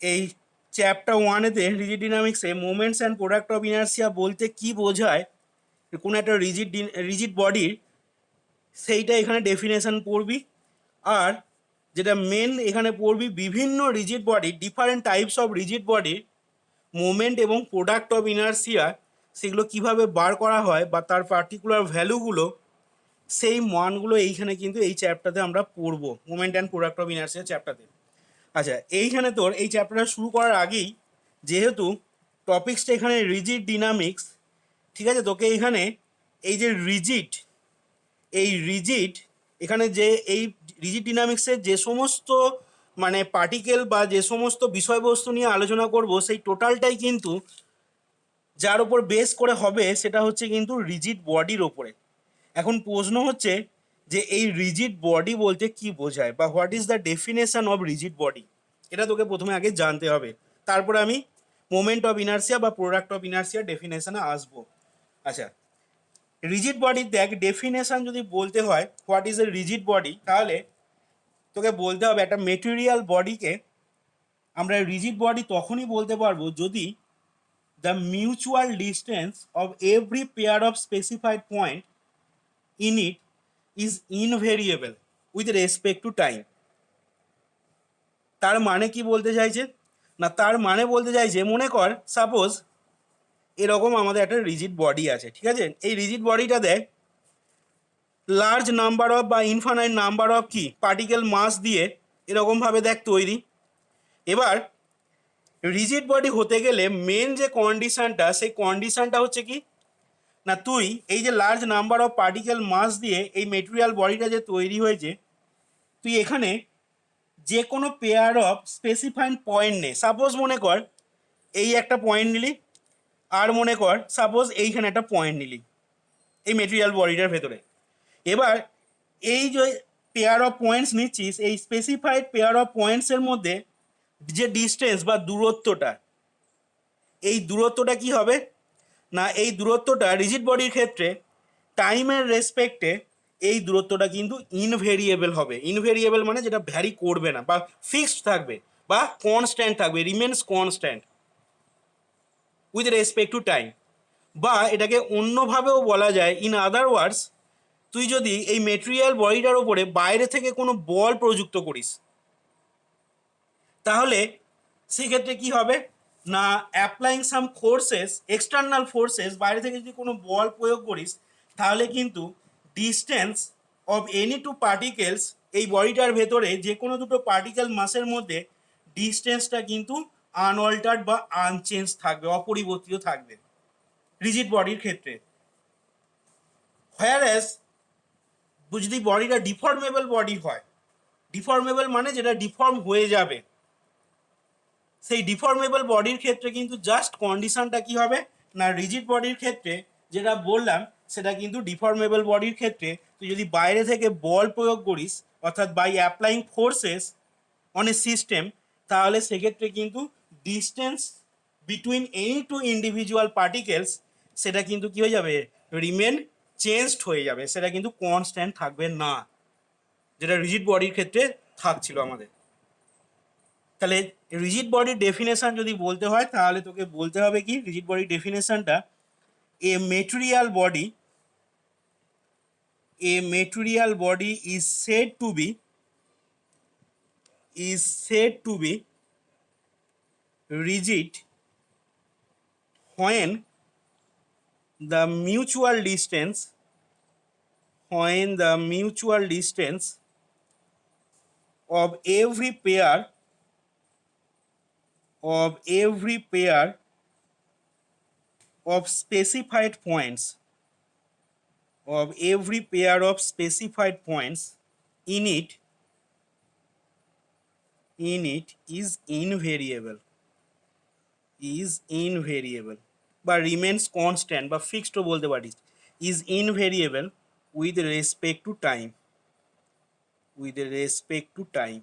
এই চ্যাপ্টার ওয়ানেতে রিজিড ডিনামিক্সে moments and product of inertia বলতে কি বোঝায়, কোনো একটা রিজিড বডির, সেইটা এখানে ডেফিনেশন পড়বি। আর যেটা মেন এখানে পড়বি, বিভিন্ন rigid body, different types of rigid বডির মোমেন্ট এবং প্রোডাক্ট অফ ইনার্সিয়া সেগুলো কিভাবে বার করা হয় বা তার পার্টিকুলার ভ্যালুগুলো, সেই মানগুলো এইখানে কিন্তু এই চ্যাপ্টারতে আমরা পড়বো, moment and product of inertia চ্যাপ্টারতে। আচ্ছা, এইখানে তোর এই চ্যাপ্টারটা শুরু করার আগেই, যেহেতু টপিক্সটা এখানে রিজিড ডিনামিক্স, ঠিক আছে, তোকে এখানে এই যে রিজিড এখানে যে এই রিজিড ডিনামিক্সের যে সমস্ত মানে পার্টিকেল বা যে সমস্ত বিষয়বস্তু নিয়ে আলোচনা করব, সেই টোটালটাই কিন্তু যার ওপর বেস করে হবে সেটা হচ্ছে কিন্তু রিজিড বডির ওপরে। এখন প্রশ্ন হচ্ছে যে এই রিজিড বডি বলতে কি বোঝায়, বা what is the definition of rigid body, এটা তোকে প্রথমে আগে জানতে হবে। তারপরে আমি মোমেন্ট অফ ইনার্সিয়া বা প্রোডাক্ট অফ ইনার্সিয়া ডেফিনেশনে আসবো। আচ্ছা, রিজিড বডির দেখ ডেফিনেশন যদি বলতে হয় what is a rigid body, তাহলে তোকে বলতে হবে একটা মেটেরিয়াল বডিকে আমরা রিজিড বডি তখনই বলতে পারবো যদি the mutual distance of every pair of specified point in it is invariable with respect to time। তার মানে কি বলতে চাইছে না, তার মানে বলতে চাইছে, মনে কর সাপোজ এরকম আমাদের একটা রিজিড বডি আছে, ঠিক আছে, এই রিজিড বডিটা দেখ লার্জ নাম্বার অফ বা ইনফাইনাইট নাম্বার অফ কি পার্টিকেল মাস দিয়ে এরকমভাবে দেখ তৈরি। এবার রিজিড বডি হতে গেলে মেন যে কন্ডিশনটা, সেই কন্ডিশনটা হচ্ছে কি না, তুই এই যে large number of particle mass দিয়ে এই মেটেরিয়াল বডিটা যে তৈরি হয়েছে, তুই এখানে যে কোনো পেয়ার অফ স্পেসিফাইড পয়েন্ট নে। সাপোজ মনে কর এই একটা পয়েন্ট নিলি, আর মনে কর সাপোজ এইখানে একটা পয়েন্ট নিলি এই মেটেরিয়াল বডিটার ভেতরে। এবার এই যে পেয়ার অফ পয়েন্টস নিচ্ছিস, এই স্পেসিফাইড পেয়ার অফ পয়েন্টসের মধ্যে যে ডিস্টেন্স বা দূরত্বটা, এই দূরত্বটা কি হবে না, এই দূরত্বটা রিজিড বডির ক্ষেত্রে টাইমের রেসপেক্টে এই দূরত্বটা কিন্তু ইনভেরিয়েবল হবে। ইনভেরিয়েবল মানে যেটা ভ্যারি করবে না বা ফিক্সড থাকবে বা কনস্ট্যান্ট থাকবে, remains constant with respect to time. বা এটাকে অন্যভাবেও বলা যায়, ইন আদার ওয়ার্ডস, তুই যদি এই মেটেরিয়াল বডিটার ওপরে বাইরে থেকে কোনো বল প্রযুক্ত করিস, তাহলে সেক্ষেত্রে কি হবে না, applying some forces, external forces, বাইরে থেকে যদি কোনো বল প্রয়োগ করিস, তাহলে কিন্তু distance of any two particles, এই বডিটার ভেতরে যে কোনো দুটো পার্টিকেল মাসের মধ্যে ডিস্টেন্সটা কিন্তু আনঅল্টার্ড বা আনচেঞ্জ থাকবে, অপরিবর্তিত থাকবে রিজিড বডির ক্ষেত্রে। হোয়ারএস যদি বডিটা ডিফর্মেবল বডি হয়, ডিফর্মেবল মানে যেটা ডিফর্ম হয়ে যাবে, সেই ডিফর্মেবল বডির ক্ষেত্রে কিন্তু জাস্ট কন্ডিশনটা কি হবে না, রিজিড বডির ক্ষেত্রে যেটা বললাম সেটা কিন্তু ডিফর্মেবল বডির ক্ষেত্রে তুই যদি বাইরে থেকে বল প্রয়োগ করিস, অর্থাৎ by applying forces on a system, তাহলে সেক্ষেত্রে কিন্তু distance between any two individual particles সেটা কিন্তু কি হয়ে যাবে, রিমেন চেঞ্জড হয়ে যাবে, সেটা কিন্তু কনস্ট্যান্ট থাকবে না, যেটা রিজিড বডির ক্ষেত্রে থাকছিল আমাদের। তাহলে রিজিড বডির ডেফিনেশন যদি বলতে হয়, তাহলে তোকে বলতে হবে কি রিজিড বডির ডেফিনেশনটা, a material body, a material body is said to be rigid when the mutual distance, of every pair of specified points, in it is invariable বা রিমেন্স কনস্ট্যান্ট বা ফিক্সডও বলতে পারিস, is invariable with respect to time,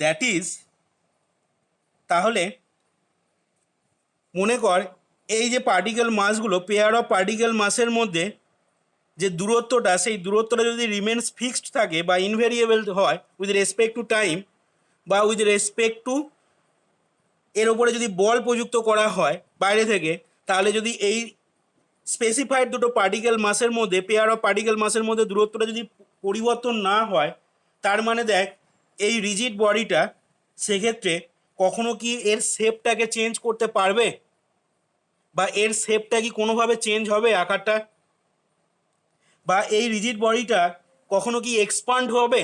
that is, তাহলে মনে কর এই যে পার্টিকেল মাসগুলো, পেয়ার অফ পার্টিকেল মাসের মধ্যে যে দূরত্বটা, সেই দূরত্বটা যদি রিমেন্স ফিক্সড থাকে বা ইনভেরিয়েবল হয় উইথ রেসপেক্ট টু টাইম, বা উইথ রেসপেক্ট টু এর ওপরে যদি বল প্রযুক্ত করা হয় বাইরে থেকে, তাহলে যদি এই স্পেসিফাইড দুটো পার্টিকেল মাসের মধ্যে, পেয়ার অফ পার্টিকেল মাসের মধ্যে দূরত্বটা যদি পরিবর্তন না হয়, তার মানে দেখ এই রিজিড বডিটা সেক্ষেত্রে কখনো কি এর শেপটাকে চেঞ্জ করতে পারবে, বা এর শেপটা কি কোনোভাবে চেঞ্জ হবে আকারটা, বা এই রিজিড বডিটা কখনো কি এক্সপান্ড হবে?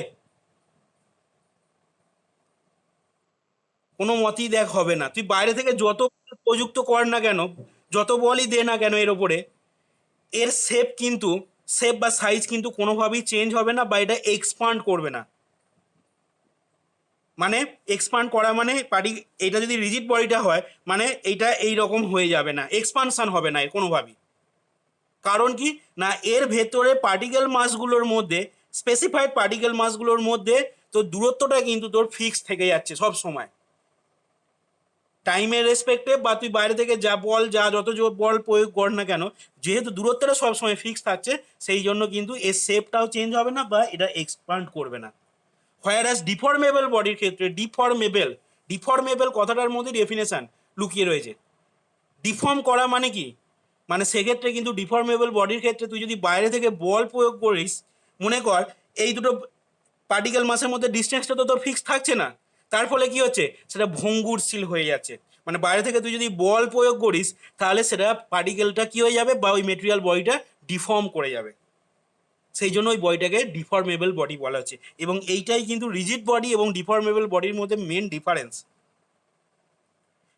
কোনো মতেই দেখ হবে না। তুই বাইরে থেকে যত প্রযুক্ত কর না কেন, যত বলই দে না কেন এর ওপরে, এর শেপ কিন্তু, শেপ বা সাইজ কিন্তু কোনোভাবেই চেঞ্জ হবে না, বা এটা এক্সপান্ড করবে না। মানে এক্সপান্ড করা মানে এটা যদি রিজিড বডিটা হয়, মানে এইটা এই রকম হয়ে যাবে না, এক্সপানশন হবে না এর কোনোভাবেই। কারণ কি না, এর ভেতরে পার্টিকেল মাসগুলোর মধ্যে, স্পেসিফাইড পার্টিকেল মাসগুলোর মধ্যে তোর দূরত্বটা কিন্তু তোর ফিক্স থেকে যাচ্ছে সব সময়, টাইমের রেসপেক্টে, বা তুই বাইরে থেকে যা বল, যা যত জোর বল প্রয়োগ কর না কেন, যেহেতু দূরত্বটা সবসময় ফিক্স থাকছে, সেই জন্য কিন্তু এর শেপটাও চেঞ্জ হবে না, বা এটা এক্সপান্ড করবে না। হোয়ারাস ডিফর্মেবল বডির ক্ষেত্রে, ডিফর্মেবল কথাটার মধ্যে ডেফিনেশন লুকিয়ে রয়েছে। ডিফর্ম করা মানে কি, মানে সেক্ষেত্রে কিন্তু ডিফর্মেবল বডির ক্ষেত্রে তুই যদি বাইরে থেকে বল প্রয়োগ করিস, মনে কর এই দুটো পার্টিকেল মাসের মধ্যে ডিস্টেন্সটা তো তোর ফিক্স থাকছে না, তার ফলে কি হচ্ছে, সেটা ভঙ্গুরশীল হয়ে যাচ্ছে। মানে বাইরে থেকে তুই যদি বল প্রয়োগ করিস, তাহলে সেটা পার্টিকেলটা কি হয়ে যাবে, বা ওই মেটেরিয়াল বডিটা ডিফর্ম করে যাবে। সেই জন্য ওই বডিটাকে ডিফর্মেবল বডি বলা হচ্ছে, এবং এইটাই কিন্তু রিজিড বডি এবং ডিফর্মেবল বডির মধ্যে মেন ডিফারেন্স।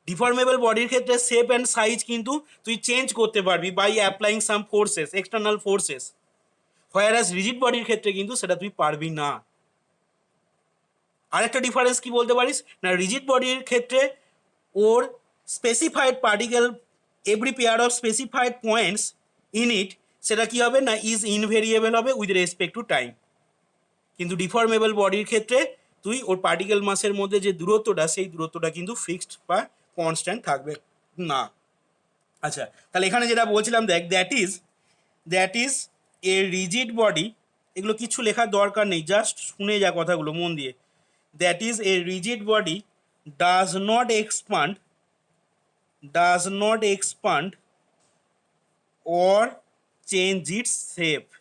ডিফর্মেবল বডির ক্ষেত্রে শেপ অ্যান্ড সাইজ কিন্তু তুই চেঞ্জ করতে পারবি by applying some forces, external forces, whereas rigid বডির ক্ষেত্রে কিন্তু সেটা তুই পারবি না। আরেকটা ডিফারেন্স কি বলতে পারিস না, রিজিড বডির ক্ষেত্রে ওর specified particle, every pair of specified points in it, সেটা কি হবে না, ইজ ইনভেরিয়েবল হবে উইথ রেসপেক্ট টু টাইম। কিন্তু ডিফর্মেবল বডির ক্ষেত্রে তুই ওর পার্টিকেল মাসের মধ্যে যে দূরত্বটা, সেই দূরত্বটা কিন্তু ফিক্সড বা কনস্ট্যান্ট থাকবে না। আচ্ছা, তাহলে এখানে যেটা বলছিলাম দেখ, that is a rigid body, এগুলো কিছু লেখার দরকার নেই, জাস্ট শুনে যা কথাগুলো মন দিয়ে। That is a rigid body does not expand or change its shape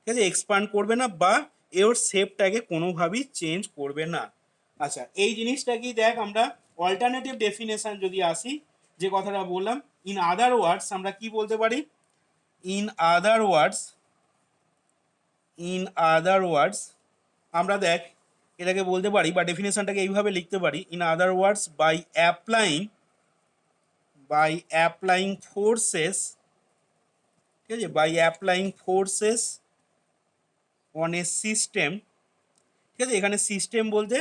ঠিক আছে, এক্সপান্ড করবে না, বা এর শেপটাকে কোনোভাবেই চেঞ্জ করবে না। আচ্ছা, এই জিনিসটা কি দেখ, আমরা অল্টারনেটিভ ডেফিনেশন যদি আসি, যে কথাটা বললাম, ইন আদার ওয়ার্ডস আমরা কি বলতে পারি, ইন আদার ওয়ার্ডস আমরা দেখ এটাকে বলতে পারি, বা ডেফিনেশনটাকে এইভাবে লিখতে পারি, in other words by applying forces, ঠিক আছে, by applying forces on a system, ঠিক আছে, এখানে সিস্টেম বলতে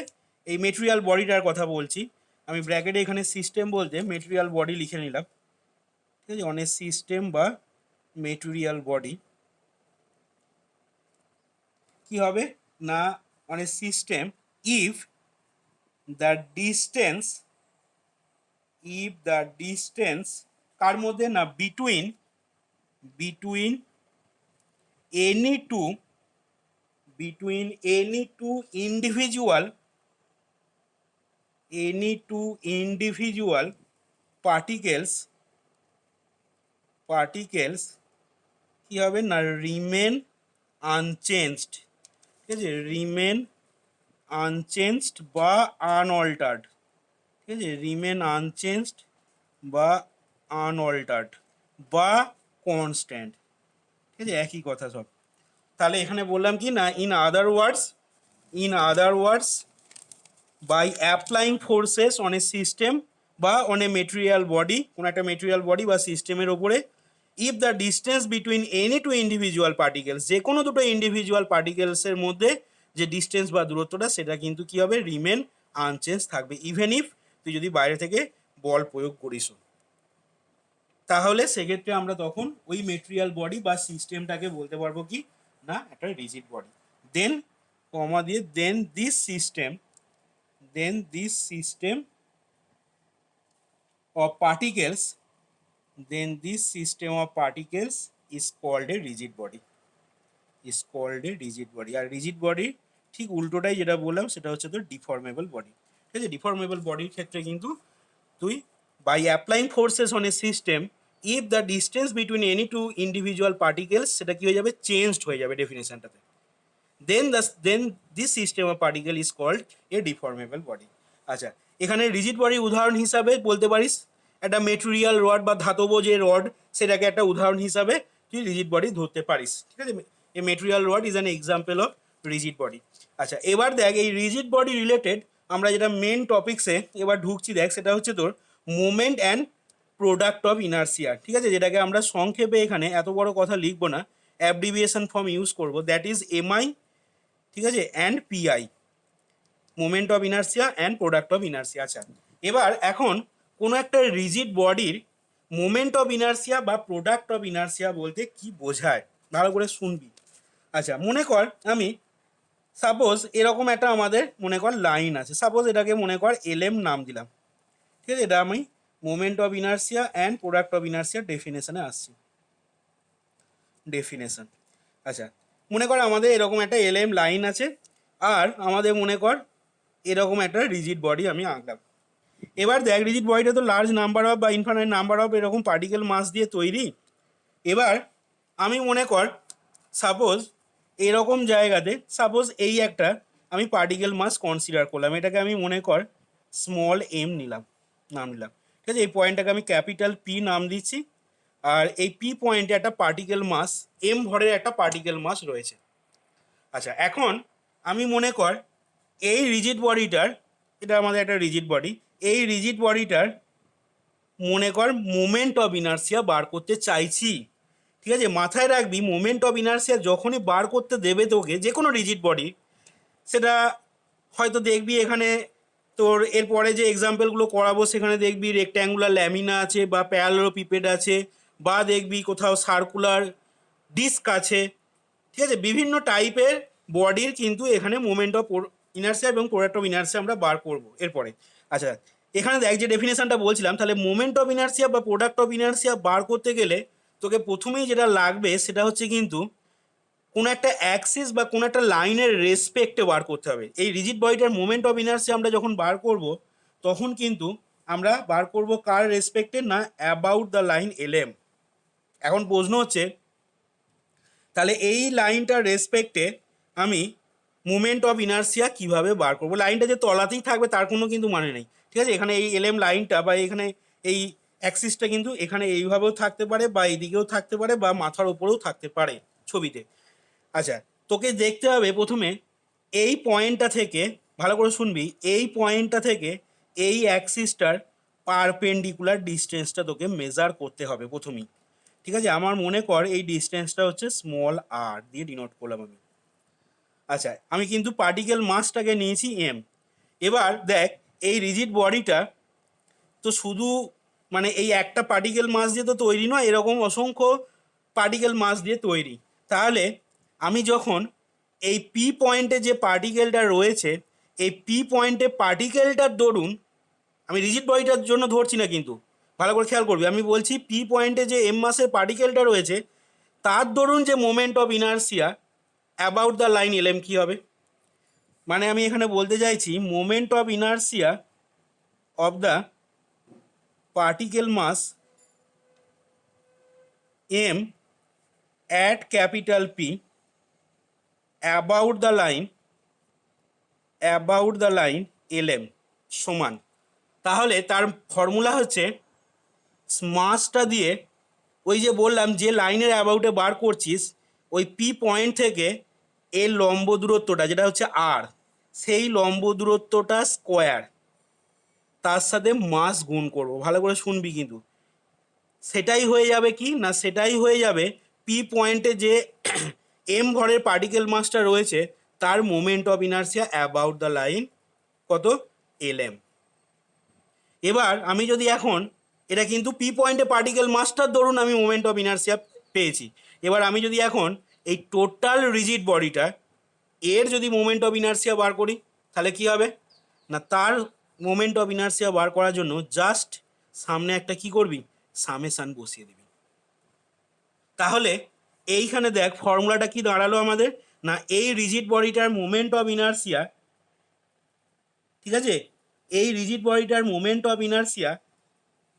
এই মেটেরিয়াল বডিটার কথা বলছি আমি, ব্র্যাকেটে এখানে সিস্টেম বলতে মেটেরিয়াল বডি লিখে নিলাম, ঠিক আছে, অন এ সিস্টেম বা মেটেরিয়াল বডি, কি হবে না, on a system if the distance কার মধ্যে না, between any two individual particles কি হবে না, রিমেন আনচেঞ্জড, ঠিক আছে, রিমেন আনচেঞ্জড বা আনঅল্টার্ড, ঠিক আছে, রিমেন আনচেঞ্জড বা আনঅল্টার্ড বা কনস্ট্যান্ট, ঠিক আছে, একই কথা সব। তাহলে এখানে বললাম কি না, in other words by applying forces on a system বা অন এ মেটেরিয়াল বডি, কোনো একটা মেটেরিয়াল বডি বা সিস্টেমের ওপরে, if the distance between any two individual particles, যে কোনো দুটো ইন্ডিভিজুয়াল পার্টিকেলসের মধ্যে যে ডিস্টেন্স বা দূরত্বটা, সেটা কিন্তু কী হবে, রিমেন আনচেঞ্জ থাকবে, ইভেন ইফ তুই যদি বাইরে থেকে বল প্রয়োগ করিস। তাহলে সেক্ষেত্রে আমরা তখন ওই মেটেরিয়াল বডি বা সিস্টেমটাকে বলতে পারবো কি না, একটা রিজিড বডি। দেন কমা দিয়ে then this system of particles is called a rigid body, আর রিজিড বডি ঠিক উল্টোটাই যেটা বললাম সেটা হচ্ছে তোর ডিফর্মেবল বডি। ঠিক আছে, ডিফর্মেবল বডির ক্ষেত্রে কিন্তু তুই by applying forces on a system if the distance between any two individual particles, সেটা কী হয়ে যাবে, চেঞ্জড হয়ে যাবে ডেফিনেশনটাতে, then this system of particle is called a deformable body. আচ্ছা, এখানে রিজিড বডির উদাহরণ হিসাবে বলতে পারিস একটা মেটেরিয়াল রড বা ধাতব যে রড, সেটাকে একটা উদাহরণ হিসাবে তুই রিজিড বডি ধরতে পারিস। ঠিক আছে, a material rod is an example of rigid body. আচ্ছা, এবার দেখ এই রিজিড বডি রিলেটেড আমরা যেটা মেন টপিক্সে এবার ঢুকছি, দেখ সেটা হচ্ছে তোর moment and product of inertia. ঠিক আছে, যেটাকে আমরা সংক্ষেপে এখানে এত বড় কথা লিখবো না, অ্যাব্রিভিয়েশন ফর্ম ইউজ করবো, দ্যাট ইজ এমআই। ঠিক আছে, and PI, moment of inertia and product of inertia. আচ্ছা, এবার এখন কোনো একটা রিজিড বডির মোমেন্ট অফ ইনার্সিয়া বা প্রোডাক্ট অফ ইনার্সিয়া বলতে কি বোঝায় ভালো করে শুনবি। আচ্ছা, মনে কর আমি সাপোজ এরকম একটা আমাদের মনে কর লাইন আছে, সাপোজ এটাকে মনে কর এলএম নাম দিলাম। ঠিক আছে, এটা আমি moment of inertia and product of inertia ডেফিনেশনে আসছি। ডেফিনেশন, আচ্ছা মনে কর আমাদের এরকম একটা এলএম লাইন আছে, আর আমাদের মনে কর এরকম একটা রিজিড বডি আমি আঁকলাম। এবার দেখ রিজিড বডিটা তো লার্জ নাম্বার অফ বা ইনফাইনাইট নাম্বার অফ এরকম পার্টিকেল মাস দিয়ে তৈরি। এবার আমি মনে কর সাপোজ এরকম জায়গাতে সাপোজ এই একটা আমি পার্টিকেল মাস কনসিডার করলাম, এটাকে আমি মনে কর স্মল এম নিলাম, নাম নিলাম। ঠিক আছে, এই পয়েন্টটাকে আমি ক্যাপিটাল পি নাম দিচ্ছি, আর এই পি পয়েন্টে একটা পার্টিকেল মাস এম ভরের একটা পার্টিকেল মাস রয়েছে। আচ্ছা, এখন আমি মনে কর এই রিজিড বডিটার, এটা আমাদের একটা রিজিড বডি, এই রিজিড বডিটার মনে কর মোমেন্ট অফ ইনার্সিয়া বার করতে চাইছি। ঠিক আছে, মাথায় রাখবি মোমেন্ট অফ ইনার্সিয়া যখনই বার করতে দেবে তোকে যে কোনো রিজিড বডি, সেটা হয়তো দেখবি এখানে তোর এরপরে যে এক্সাম্পলগুলো করাবো সেখানে দেখবি রেক্ট্যাঙ্গুলার ল্যামিনা আছে বা প্যারালেলোপিপেড আছে, বা দেখবি কোথাও সার্কুলার ডিস্ক আছে। ঠিক আছে, বিভিন্ন টাইপের বডির কিন্তু এখানে মোমেন্ট অফ ইনার্সিয়া এবং প্রোডাক্ট অফ ইনার্সিয়া আমরা বার করব এরপরে। আচ্ছা, এখানে দেখ যে ডেফিনেশনটা বলছিলাম, তাহলে মোমেন্ট অফ ইনার্সিয়া বা প্রোডাক্ট অফ ইনার্সিয়া বার করতে গেলে তোকে প্রথমেই যেটা লাগবে সেটা হচ্ছে কিন্তু কোনো একটা অ্যাক্সিস বা কোনো একটা লাইনের রেসপেক্টে বার করতে হবে। এই রিজিড বডিটার মোমেন্ট অফ ইনার্সিয়া আমরা যখন বার করব তখন কিন্তু আমরা বার করব কার রেসপেক্টে, না অ্যাবাউট দ্য লাইন এলএম। এখন প্রশ্ন হচ্ছে তাহলে এই লাইনটার রেসপেক্টে আমি মোমেন্ট অফ ইনার্সিয়া কীভাবে বার করবো? লাইনটা যে তলাতেই থাকবে তার কোনো কিন্তু মানে নেই। ঠিক আছে, এখানে এই এলএম লাইনটা বা এখানে এই অ্যাক্সিসটা কিন্তু এখানে এইভাবেও থাকতে পারে বা এইদিকেও থাকতে পারে বা মাথার ওপরেও থাকতে পারে ছবিতে। আচ্ছা, তোকে দেখতে হবে প্রথমে এই পয়েন্টটা থেকে, ভালো করে শুনবি, এই পয়েন্টটা থেকে এই অ্যাক্সিসটার পারপেন্ডিকুলার ডিস্টেন্সটা তোকে মেজার করতে হবে প্রথমেই। ঠিক আছে, আমার মনে কর এই ডিস্টেন্সটা হচ্ছে স্মল আর দিয়ে ডিনোট করলাম আমি। আচ্ছা, আমি কিন্তু পার্টিকেল মাসটাকে নিয়েছি এম। এবার দেখ এই রিজিড বডিটা তো শুধু মানে এই একটা পার্টিকেল মাস দিয়ে তো তৈরি নয়, এরকম অসংখ্য পার্টিকেল মাস দিয়ে তৈরি। তাহলে আমি যখন এই পি পয়েন্টে যে পার্টিকেলটা রয়েছে, এই পি পয়েন্টে পার্টিকেলটার দরুন, আমি রিজিড বডিটার জন্য ধরছি না কিন্তু, ভালো করে খেয়াল করবি, আমি বলছি পি পয়েন্টে যে এম মাসের পার্টিকেলটা রয়েছে তার দরুন যে moment of inertia about the line LM কী হবে। মানে আমি এখানে বলতে চাইছি moment of inertia of the particle mass M at capital P about the line LM সমান, তাহলে তার ফর্মুলা হচ্ছে মাসটা দিয়ে ওই যে বললাম যে লাইনের অ্যাবাউটে বার করছিস ওই পি পয়েন্ট থেকে এর লম্ব দূরত্বটা যেটা হচ্ছে আর, সেই লম্ব দূরত্বটা স্কোয়ার, তার সাথে মাস গুণ করব। ভালো করে শুনবি কিন্তু, সেটাই হয়ে যাবে কি না, সেটাই হয়ে যাবে পি পয়েন্টে যে এম ভরের পার্টিকেল মাসটা রয়েছে তার moment of inertia about the line কত, এলএম। এবার আমি যদি এখন এটা কিন্তু পি পয়েন্টে পার্টিকেল মাসটার ধরুন আমি মোমেন্ট অফ ইনার্সিয়া পেয়েছি, এবার আমি যদি এখন এই টোটাল রিজিড বডিটা এর যদি মোমেন্ট অফ ইনার্সিয়া বার করি তাহলে কি হবে না, তার মোমেন্ট অফ ইনার্সিয়া বার করার জন্য জাস্ট সামনে একটা কি করবি, সামেশান বসিয়ে দিবি। তাহলে এইখানে দেখ ফর্মুলাটা কি দাঁড়ালো আমাদের, না এই রিজিড বডিটার মোমেন্ট অফ ইনার্সিয়া, ঠিক আছে, এই রিজিড বডিটার moment of inertia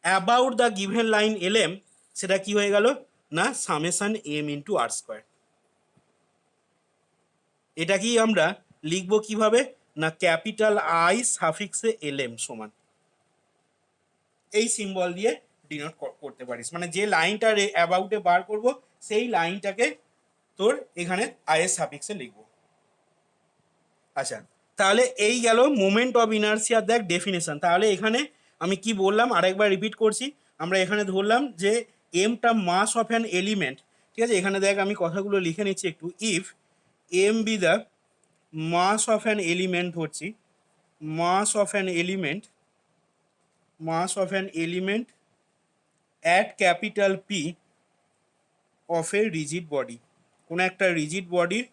about the given line LM, সেটা কি হয়ে গেল না summation M into R square. এটা কি আমরা লিখবো কিভাবে না ক্যাপিটাল আই সাফিক্সে এলএম সমান এই সিম্বল দিয়ে ডিনোট করতে পারিস, মানে যে লাইনটা অ্যাবাউটে বার করব সেই লাইনটাকে তোর এখানে আইএস সাফিক্সে লিখবো। আচ্ছা, তাহলে এই গেল মোমেন্ট অফ ইনার্সিয়ার দেখ ডেফিনেশন। তাহলে এখানে আমি কি বললাম আরেকবার রিপিট করছি, আমরা এখানে ধরলাম যে এমটা মাস অফ অ্যান এলিমেন্ট, ঠিক আছে, এখানে দেখ আমি কথাগুলো লিখে নিচ্ছি একটু। If M be the mass of an element ধরছি, mass of an element, mass of an element at capital P of a rigid body, কোনো একটা রিজিড বডির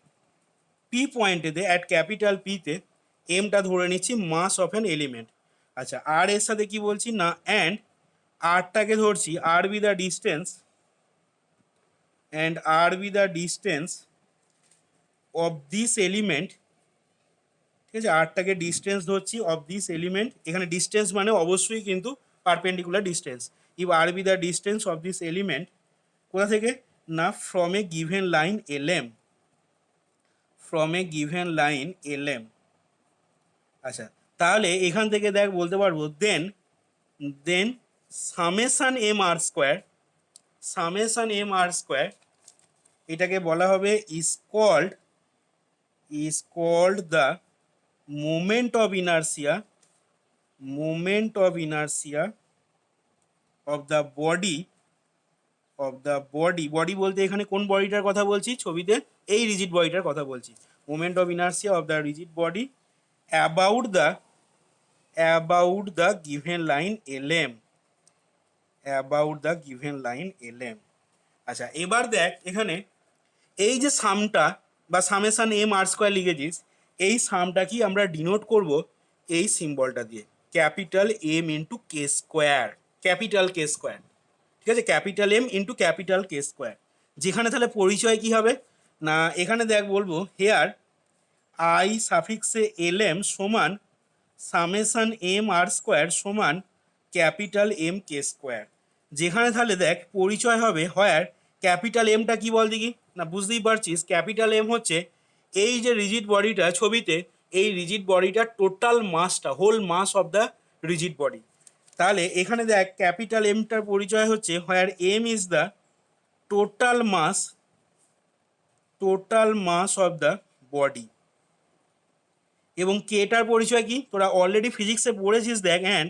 পি পয়েন্টেতে অ্যাট ক্যাপিটাল পিতে এমটা ধরে নিচ্ছি মাস অফ অ্যান এলিমেন্ট। আচ্ছা, আর এর সাথে কি বলছি না অ্যান্ড আরটাকে ধরছি R be the distance, and R be the distance of this element, ঠিক আছে, আরটাকে ডিস্টেন্স ধরছি অফ দিস এলিমেন্ট, এখানে ডিস্টেন্স মানে অবশ্যই কিন্তু perpendicular distance. If R be the distance of this element কোথা থেকে না from a given line LM, from a given line LM. আচ্ছা, তাহলে এখান থেকে দেখ বলতে পারবো then then summation M R square, summation M R square এটাকে বলা হবে is called the moment of inertia, moment of inertia of the body, of the body, body বলতে এখানে কোন বডিটার কথা বলছি ছবিতে এই রিজিড বডিটার কথা বলছি, moment of inertia of the rigid body about the given line LM, about the given line LM. আচ্ছা, এবার দেখ এখানে এই যে সামটা বা সামেশন এম আর স্কোয়ার লিখেছিস, এই সামটা কি আমরা ডিনোট করব এই সিম্বলটা দিয়ে capital M into K square, capital K square, ঠিক আছে, capital M into capital K square. যেখানে তাহলে পরিচয় কি হবে না এখানে দেখ বলবো হেয়ার আই সাফিক্সে এল এম সমান সামেশন এম আর স্কোয়ার সমান ক্যাপিটাল এম কে স্কোয়ার। যেখানে তাহলে দেখ পরিচয় হবে হোয়ার ক্যাপিটাল এমটা কি বল দেখি না বুঝতেই পারছিস, ক্যাপিটাল এম হচ্ছে এই যে রিজিড বডিটা ছবিতে, এই রিজিড বডিটার টোটাল মাসটা, whole mass of the rigid body. তাহলে এখানে দেখ ক্যাপিটাল এমটার পরিচয় হচ্ছে where M is the total mass, total mass of the body, এবং কেটার পরিচয় কি তোরা অলরেডি ফিজিক্সে পড়েছিস দেখ, অ্যান্ড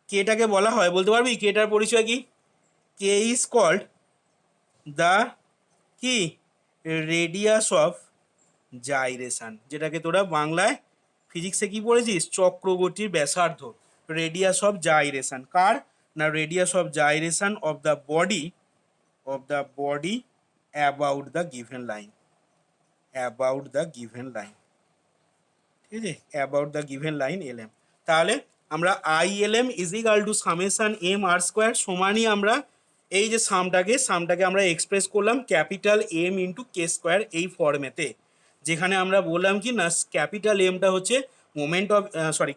কেটাকে বলা হয় বলতে পারবি কেটার পরিচয় কি, কে ইজ কল্ড দ্য কি রেডিয়াস অফ জাইরেশন, যেটাকে তোরা বাংলায় ফিজিক্সে কি পড়েছিস চক্রগতির ব্যাসার্ধ, রেডিয়াস অফ জাইরেশন কার না radius of gyration of the body, of the body about the given line, about the given line, ঠিক আছে, about the given line L M. তাহলে আমরা I L M is equal to summation M R square সমানই আমরা এই যে সামটাকে আমরা এক্সপ্রেস করলাম capital M into K square এই ফর্মেতে, যেখানে আমরা বললাম কি না ক্যাপিটাল এমটা হচ্ছে মোমেন্ট অফ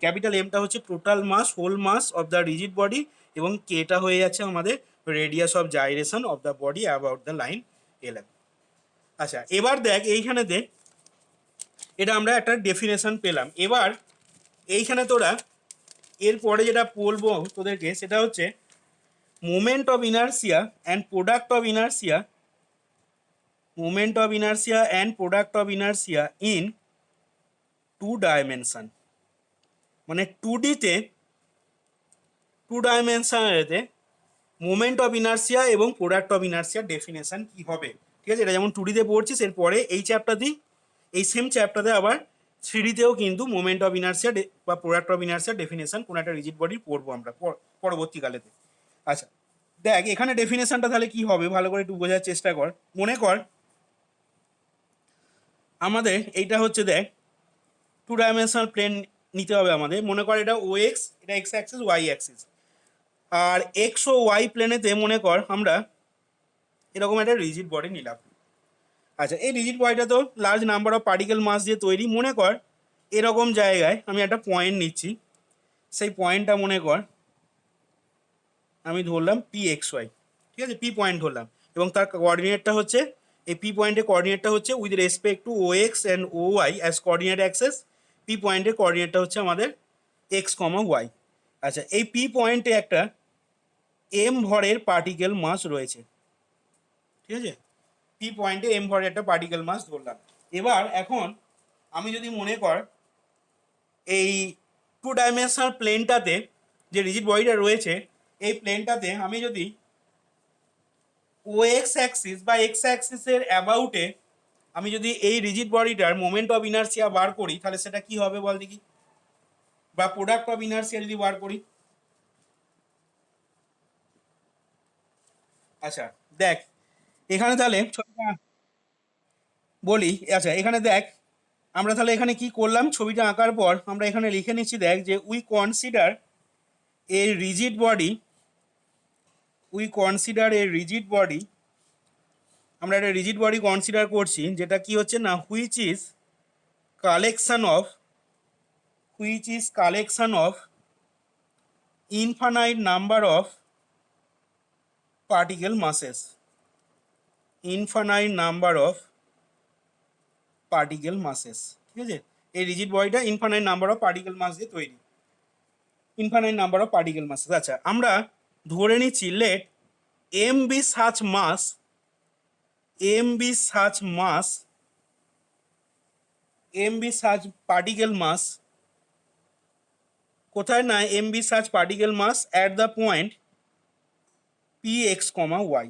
ক্যাপিটাল এমটা হচ্ছে total mass, whole mass of the rigid body, এবং কেটা হয়ে যাচ্ছে আমাদের radius of gyration of the body about the line L M. আচ্ছা, এবার দেখ এইখানে দেখ এটা আমরা একটা ডেফিনেশন পেলাম। এবার এইখানে তোরা এরপরে যেটা বলবো তোদেরকে সেটা হচ্ছে moment of inertia and product of inertia, moment of inertia and product of inertia in two dimension, মানে টু ডাইমেনশনেতে মোমেন্ট অফ ইনার্সিয়া এবং প্রোডাক্ট অফ ইনার্সিয়ার ডেফিনেশন কি হবে, ঠিক আছে, এটা যেমন টুডিতে পড়ছিস এরপরে এই চ্যাপ্টারতেই এই সেম চ্যাপ্টারে আবার থ্রিডিতেও কিন্তু মোমেন্ট অফ ইনার্সিয়া বা প্রোডাক্ট অফ ইনার্সিয়ার ডেফিনেশন কোনো একটা রিজিড বডির পড়বো আমরা পরবর্তীকালেতে। আচ্ছা, দেখ এখানে ডেফিনেশনটা তাহলে কি হবে ভালো করে একটু বোঝার চেষ্টা কর। মনে কর আমাদের এইটা হচ্ছে দেখ টু ডাইমেনশনাল প্লেন নিতে হবে আমাদের, মনে কর এটা ও এক্স, এটা এক্স অ্যাক্সিস ওয়াই অ্যাক্সিস, আর এক্স ও ওয়াই প্লেনেতে মনে কর আমরা এরকম একটা রিজিড বডি নিলাম। আচ্ছা, এই রিজিড বডিটা তো large number of particle mass দিয়ে তৈরি। মনে কর এরকম জায়গায় আমি একটা পয়েন্ট নিচ্ছি, সেই পয়েন্টটা মনে কর আমি ধরলাম পি এক্স ওয়াই, ঠিক আছে, পি পয়েন্ট ধরলাম, এবং তার কোঅর্ডিনেটটা হচ্ছে, এই পি পয়েন্টের কোঅর্ডিনেটটা হচ্ছে with respect to O X and O Y as coordinate axes. P পয়েন্টের কোঅর্ডিনেটটা হচ্ছে আমাদের এক্স কমা ওয়াই। আচ্ছা, এই পি পয়েন্টে একটা এম ভরের পার্টিকেল মাস রয়েছে, ঠিক আছে, পি পয়েন্টে এম ভরের একটা পার্টিকেল মাস ধরলাম। এবার এখন আমি যদি মনে কর এই টু ডাইমেনশনাল প্লেনটাতে যে রিজিড বডিটা রয়েছে, এই প্লেনটাতে আমি যদি ও এক্স অ্যাক্সিস বা এক্স অ্যাক্সিসের অ্যাবাউটে আমি যদি এই রিজিড বডিটার মোমেন্ট অফ ইনার্সিয়া বার করি, তাহলে সেটা কি হবে বল দেখি, বা প্রোডাক্ট অফ ইনার্সিয়া যদি বার করি। আচ্ছা দেখ, এখানে তাহলে বলি, আচ্ছা এখানে দেখ, আমরা তাহলে এখানে কি করলাম, ছবিটা আঁকার পর আমরা এখানে লিখে নিচ্ছি, দেখ যে we consider A rigid body, আমরা একটা রিজিড বডি কনসিডার করছি, যেটা কি হচ্ছে না, which is collection of infinite number of particle masses, ঠিক আছে। এই রিজিড বডিটা infinite number of particle mass দিয়ে তৈরি, আচ্ছা আমরা ধরে নিচ্ছি let M be such mass, particle mass কোথায় না, M be such particle mass at the point P X comma Y.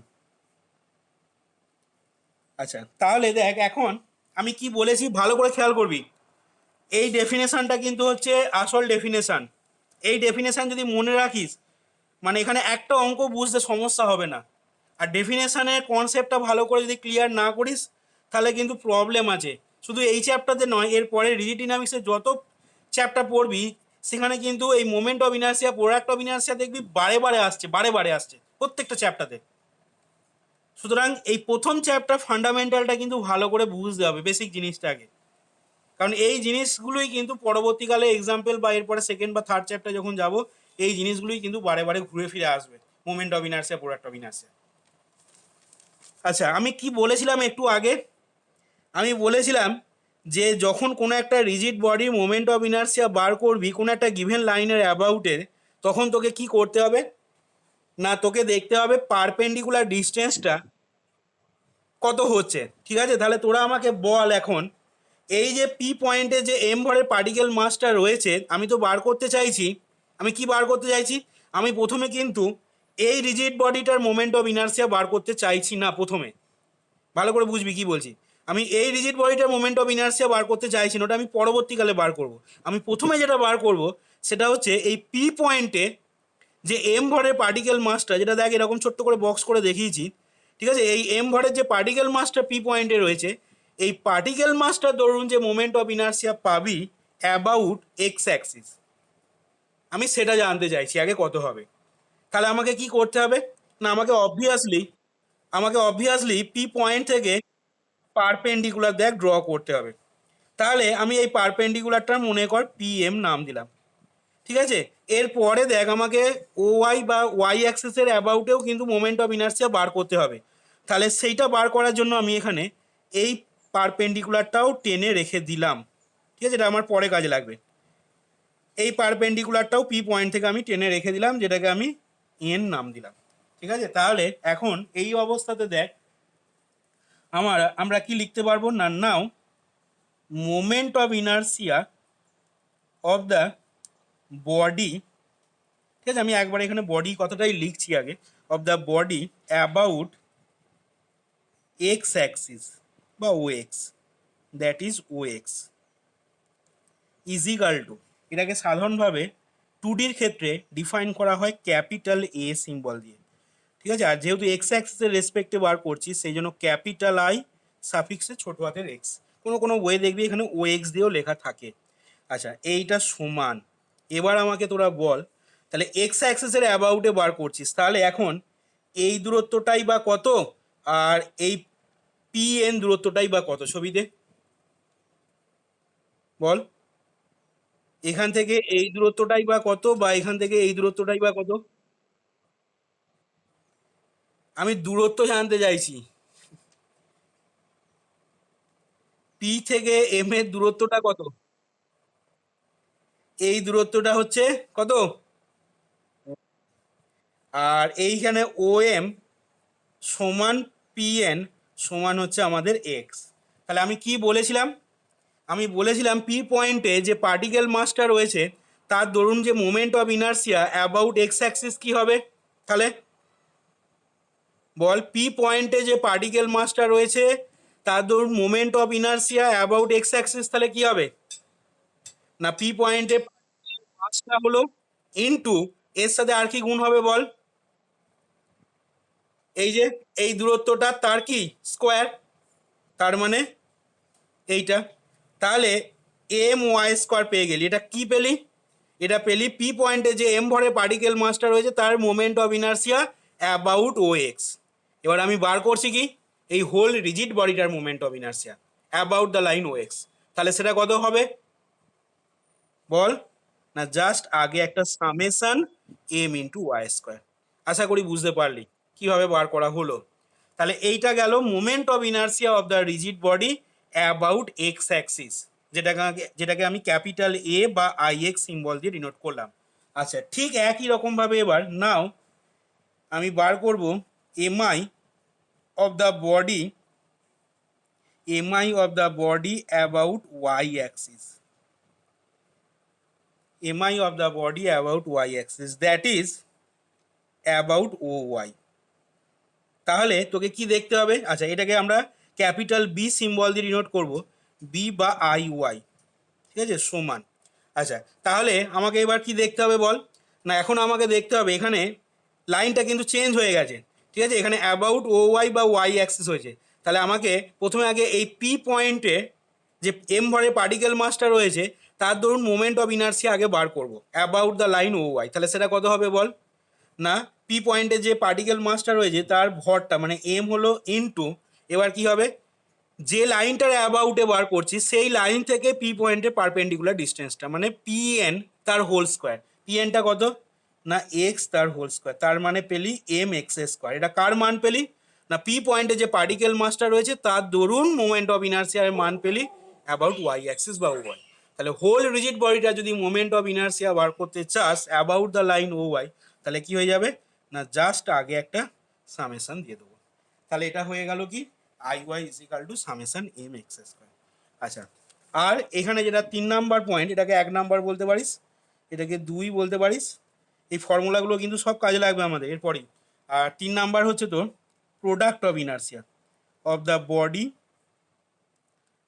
আচ্ছা তাহলে দেখ এখন আমি কি বলেছি ভালো করে খেয়াল করবি, এই ডেফিনেশনটা কিন্তু হচ্ছে আসল ডেফিনেশন। এই ডেফিনেশন যদি মনে রাখিস, মানে এখানে একটা অঙ্ক বুঝতে সমস্যা হবে না। আর ডেফিনেশনের কনসেপ্টটা ভালো করে যদি ক্লিয়ার না করিস, তাহলে কিন্তু প্রবলেম আছে। শুধু এই চ্যাপ্টারতে নয়, এরপরে রিজিড ডিনামিক্সের যত চ্যাপ্টার পড়বি, সেখানে কিন্তু এই moment of inertia, product of inertia দেখবি বারে আসছে প্রত্যেকটা চ্যাপ্টারে। সুতরাং এই প্রথম চ্যাপ্টার ফান্ডামেন্টালটা কিন্তু ভালো করে বুঝতে হবে, বেসিক জিনিসটাকে, কারণ এই জিনিসগুলোই কিন্তু পরবর্তীকালে এক্সাম্পল বা এরপরে সেকেন্ড বা থার্ড চ্যাপ্টার যখন যাব, এই জিনিসগুলোই কিন্তু বারে ঘুরে ফিরে আসবে, moment of inertia, product of inertia. আচ্ছা আমি কি বলেছিলাম একটু আগে, আমি বলেছিলাম যে যখন কোনো একটা রিজিড বডির মোমেন্ট অফ ইনার্সিয়া বার করবি কোনো একটা গিভেন লাইনের অ্যাবাউটের, তখন তোকে কি করতে হবে না, তোকে দেখতে হবে পারপেন্ডিকুলার ডিস্টেন্সটা কত হচ্ছে, ঠিক আছে। তাহলে তোরা আমাকে বল এখন, এই যে পি পয়েন্টে যে এম ভরের পার্টিকেল মাসটা রয়েছে, আমি তো বার করতে চাইছি, আমি কি বার করতে চাইছি, আমি প্রথমে কিন্তু এই রিজিড বডিটার মোমেন্ট অফ ইনার্সিয়া বার করতে চাইছি না। প্রথমে ভালো করে বুঝবি কি বলছি, আমি এই রিজিড বডিটার মোমেন্ট অফ ইনার্সিয়া বার করতে চাইছি না, ওটা আমি পরবর্তীকালে বার করব। আমি প্রথমে যেটা বার করব সেটা হচ্ছে এই পি পয়েন্টে যে এম ভরের পার্টিকেল মাসটা, যেটা দেখ এরকম ছোট্ট করে বক্স করে দেখিয়েছি, ঠিক আছে, এই এম ভরের যে পার্টিকেল মাসটা পি পয়েন্টে রয়েছে, এই পার্টিকেল মাসটা ধরুন যে মোমেন্ট অফ ইনার্সিয়া পাবি অ্যাবাউট এক্স অ্যাক্সিস, আমি সেটা জানতে চাইছি আগে কত হবে। তাহলে আমাকে কি করতে হবে না, আমাকে অবভিয়াসলি পি পয়েন্ট থেকে পারপেন্ডিকুলার দেখ ড্র করতে হবে। তাহলে আমি এই পারপেন্ডিকুলারটার মনে কর পি এম নাম দিলাম, ঠিক আছে। এরপরে দেখ আমাকে ও ওয়াই বা ওয়াই অ্যাক্সেসের অ্যাবাউটেও কিন্তু মোমেন্ট অফ ইনার্সিয়া বার করতে হবে। তাহলে সেইটা বার করার জন্য আমি এখানে এই পারপেন্ডিকুলারটাও টেনে রেখে দিলাম, ঠিক আছে, এটা আমার পরে কাজে লাগবে। এই পারপেন্ডিকুলারটাও পি পয়েন্ট থেকে আমি টেনে রেখে দিলাম, যেটাকে আমি এন নাম দিলাম, ঠিক আছে। তাহলে এখন এই অবস্থাতে দেখ আমরা কি লিখতে পারবো না, now moment of inertia of the body, ঠিক আছে, আমি একবার এখানে বডি কথাটাই লিখছি আগে, of the body about X axis বা O X, that is O X is equal to, এটাকে সাধারণভাবে টুডির ক্ষেত্রে ডিফাইন করা হয় ক্যাপিটাল এ সিম্বল দিয়ে, ঠিক আছে। আর যেহেতু এক্স অ্যাক্সিসের রেসপেক্টে বার করছি, সেই জন্য ক্যাপিটাল আই সাফিক্সে ছোটো হাতের এক্স, কোনো ওয়ে দেখবি এখানে ও এক্স দিয়েও লেখা থাকে। আচ্ছা এইটা সমান, এবার আমাকে তোরা বল, তাহলে এক্স অ্যাক্সিসের অ্যাবাউটে বার করছিস, তাহলে এখন এই দূরত্বটাই বা কত, আর এই পি এন দূরত্বটাই বা কত ছবিতে বল, এখান থেকে এই দূরত্বটাই বা কত, বা এখান থেকে এই দূরত্বটাই বা কত? আমি দূরত্ব জানতে চাইছি, পি থেকে এম এর দূরত্বটা কত? এই দূরত্বটা হচ্ছে কত? আর এইখানে ও এম সমান পি এন সমান হচ্ছে আমাদের এক্স। তাহলে আমি কি বলেছিলাম? আমি বলেছিলাম পি পয়েন্টে যে পার্টিকেল মাসটা রয়েছে তার দরুন যে moment of inertia about X Axis কি হবে? তাহলে বল, পি পয়েন্টে যে পার্টিকেল মাসটা রয়েছে তার দরুন moment of inertia about X Axis, তাহলে কি হবে? না পি পয়েন্টে মাসটা হলো ইনটু এর সাথে আর কি গুণ হবে বল? এই যে এই দূরত্বটা তার কি স্কোয়ার, তার মানে এইটা। তাহলে এম ওয়াই স্কোয়ার পেয়ে গেলি। এটা কি পেলি? এটা পেলি পি পয়েন্টে যে এম ভরে পার্টিকেল মাসটা রয়েছে তার moment of inertia about O X. এবার আমি বার করছি কি এই হোল রিজিড বডিটার moment of inertia about the line O X. তাহলে সেটা কত হবে বল? না জাস্ট আগে একটা summation M into Y square. আশা করি বুঝতে পারলি কিভাবে বার করা হলো। তাহলে এইটা গেল moment of inertia of the rigid body about X Axis, যেটাকে আমি ক্যাপিটাল এ বা আই এক্স সিম্বল দিয়ে ডিনোট করলাম। আচ্ছা, ঠিক একই রকমভাবে এবার নাও আমি বার করব MI of the body, MI of the body about Y axis, mi of the body about y axis, that is about oy। তাহলে তোকে কি দেখতে হবে? আচ্ছা, এটাকে আমরা ক্যাপিটাল বি সিম্বল দিয়ে ডিনোট করব, বি বা আই ওয়াই, ঠিক আছে, সমান। আচ্ছা, তাহলে আমাকে এবার কি দেখতে হবে বল? না এখন আমাকে দেখতে হবে এখানে লাইনটা কিন্তু চেঞ্জ হয়ে গেছে, ঠিক আছে, এখানে অ্যাবাউট ও ওয়াই বা ওয়াই অ্যাক্সিস হয়েছে। তাহলে আমাকে প্রথমে আগে এই পি পয়েন্টে যে এম ভরে পার্টিকেল মাসটা রয়েছে তার ধরুন মোমেন্ট অফ ইনার্সিয়া আগে বার করব about the line O Y. তাহলে সেটা কত হবে বল? না পি পয়েন্টে যে পার্টিকেল মাসটা রয়েছে তার ভরটা মানে এম হলো ইনটু, এবার কি হবে, যে লাইনটার অ্যাবাউটে বার করছি সেই লাইন থেকে পি পয়েন্টের পারপেন্ডিকুলার ডিস্টেন্সটা মানে পি এন তার হোল স্কোয়ার। পি এনটা কত? না এক্স তার হোল স্কোয়ার, তার মানে পেলি এম এক্স স্কোয়ার। এটা কার মান পেলি? না পি পয়েন্টে যে পার্টিকেল মাসটা রয়েছে তার দরুন মোমেন্ট অফ ইনার্সিয়ার মান পেলি অ্যাবাউট ওয়াই অ্যাক্সিস বা ওয়াই। তাহলে হোল রিজিড বডিটা যদি মোমেন্ট অফ ইনার্সিয়া বার করতে চাস about the line O Y, তাহলে কি হয়ে যাবে? না জাস্ট আগে একটা সামেশন দিয়ে দেবো। তাহলে এটা হয়ে গেল কি I Y is equal to summation M X square. আচ্ছা, আর এখানে যেটা 3 নাম্বার পয়েন্ট, এটাকে 1 নাম্বার বলতে পারিস, এটাকে 2 বলতে পারিস। এই ফর্মুলাগুলো কিন্তু সব কাজে লাগবে আমাদের এরপরেই। আর 3 নাম্বার হচ্ছে তোর product of inertia of the body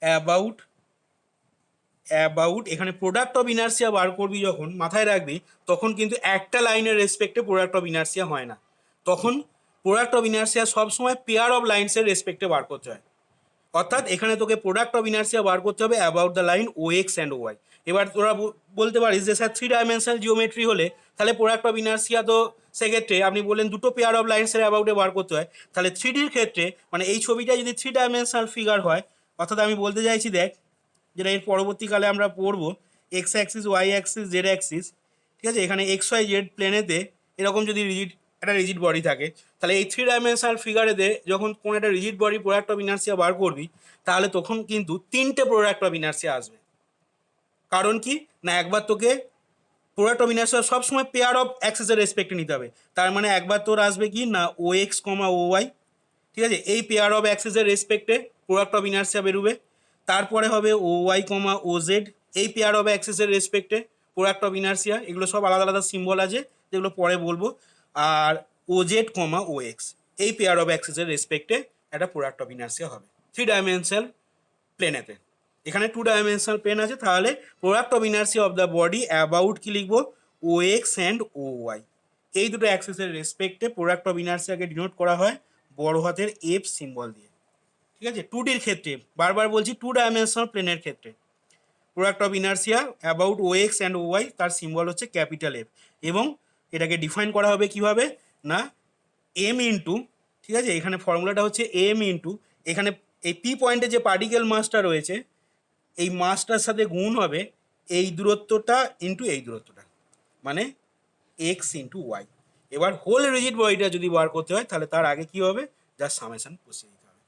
about, এখানে প্রোডাক্ট অফ ইনার্সিয়া বার করবি যখন মাথায় রাখবি তখন কিন্তু একটা লাইনের রেসপেক্টে প্রোডাক্ট অফ ইনার্সিয়া হয় না, তখন প্রোডাক্ট অফ ইনার্সিয়া সবসময় পেয়ার অফ লাইন্সের রেসপেক্টে বার করতে হয়। অর্থাৎ এখানে তোকে প্রোডাক্ট অফ ইনার্সিয়া বার করতে হবে about the line O X and O Y. এবার তোরা বলতে পারিস যে স্যার 3 ডাইমেনশনাল জিওমেট্রি হলে তাহলে প্রোডাক্ট অফ ইনার্সিয়া তো সেক্ষেত্রে আপনি বললেন দুটো পেয়ার অফ লাইন্সের অ্যাবাউটে বার করতে হয়, তাহলে 3Dর ক্ষেত্রে মানে এই ছবিটা যদি 3 ডাইমেনশনাল ফিগার হয়, অর্থাৎ আমি বলতে চাইছি দেখ যেটা এর পরবর্তীকালে আমরা পড়বো X axis Y axis Z axis, ঠিক আছে, এখানে এক্স ওয়াই জেড প্লেনেতে এরকম যদি একটা রিজিড বডি থাকে তাহলে এই 3 ডাইমেনশনাল ফিগারেতে যখন কোনো একটা rigid body product of inertia বার করবি তাহলে তখন কিন্তু 3টে প্রোডাক্ট অফ ইনার্সিয়া আসবে। কারণ কি না একবার তোকে প্রোডাক্ট অফ ইনার্সিয়া সবসময় পেয়ার অফ অ্যাক্সিসের রেসপেক্টে নিতে হবে, তার মানে একবার তোর আসবে কি না ও এক্স কমা ও ওয়াই, ঠিক আছে, এই পেয়ার অফ অ্যাক্সিসের রেসপেক্টে প্রোডাক্ট অফ ইনার্সিয়া বেরোবে। তারপরে হবে O Y comma O Z, এই পেয়ার অফ অ্যাক্সিসের রেসপেক্টে প্রোডাক্ট অফ ইনার্সিয়া, এগুলো সব আলাদা আলাদা সিম্বল আছে যেগুলো পরে বলবো। আর O Z comma O X, এই পেয়ার অফ অ্যাক্সিসের রেসপেক্টে একটা প্রোডাক্ট অফ ইনার্সিয়া হবে 3 ডাইমেনশনাল প্লেনেতে। এখানে 2 ডাইমেনশনাল প্লেন আছে, তাহলে product of inertia of the body about কি লিখবো ও এক্স অ্যান্ড ও ওয়াই। এই দুটো অ্যাক্সিসের রেসপেক্টে প্রোডাক্ট অফ ইনার্সিয়াকে ডিনোট করা হয় বড় হাতের এফ সিম্বল দিয়ে, ঠিক আছে। 2Dর ক্ষেত্রে বারবার বলছি 2 ডাইমেনশনাল প্লেনের ক্ষেত্রে product of inertia about O X and O Y তার সিম্বল হচ্ছে ক্যাপিটাল এফ, এবং এটাকে ডিফাইন করা হবে কিভাবে না এম ইন্টু, ঠিক আছে, এখানে ফর্মুলাটা হচ্ছে এম ইন্টু, এখানে এই পি পয়েন্টে যে পার্টিকেল মাসটা রয়েছে এই মাসটার সাথে গুণ হবে এই দূরত্বটা ইন্টু এই দূরত্বটা, মানে এক্স ইন্টু ওয়াই। এবার হোল রিজিড বডিটা যদি বার করতে হয় তাহলে তার আগে কি হবে, যার সামেশন বসিয়ে দিতে হবে,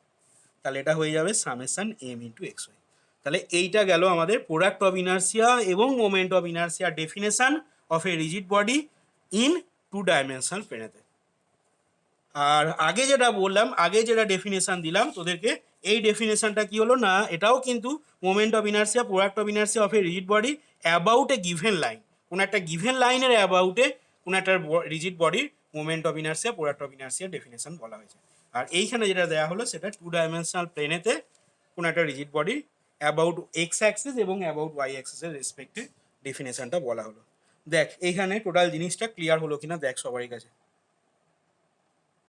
তাহলে এটা হয়ে যাবে summation M into X Y. তাহলে এইটা গেল আমাদের প্রোডাক্ট অফ ইনার্সিয়া এবং moment of inertia definition of a rigid body in two dimensional প্লেনেতে। আর আগে যেটা বললাম, আগে যেটা ডেফিনেশন দিলাম তোদেরকে, এই ডেফিনেশনটা কি হলো না, এটাও কিন্তু moment of inertia product of inertia of a rigid body about a given line, কোনো একটা গিভেন লাইনের অ্যাবাউটে কোনো একটা রিজিড বডির moment of inertia product of inertia definition বলা হয়েছে। আর এইখানে যেটা দেওয়া হলো সেটা টু ডাইমেনশনাল প্লেনেতে কোনো একটা rigid body about X Axis এবং অ্যাবাউট ওয়াই অ্যাক্সিসের রেসপেক্টে ডেফিনেশনটা বলা হলো। দেখ এইখানে টোটাল জিনিসটা ক্লিয়ার হলো কিনা দেখ সবারই কাছে।